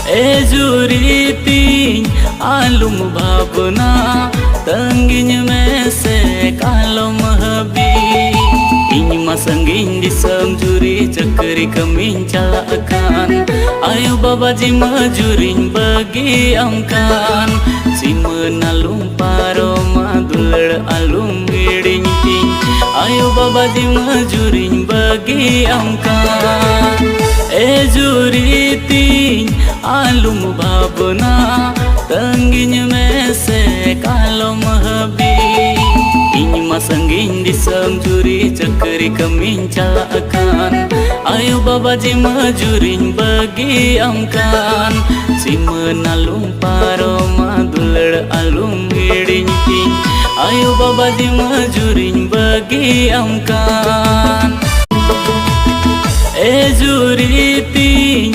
ए जुरीती आलुम भावना तंगिन में से कालम हबी इन masangin di juri cekeri kemin calakan ayo babaji majurin bagi amkan si menalung paro madulur alum ngiding ting ayo babaji majurin bagi amkan juri ting alum babna tangin में से kalom habi masangin di juri cekeri kemin calakan ayo babaji majurin bagi amkan si menalung paro madulur alum ngiding ting ayo babaji majurin bagi amkan juri ting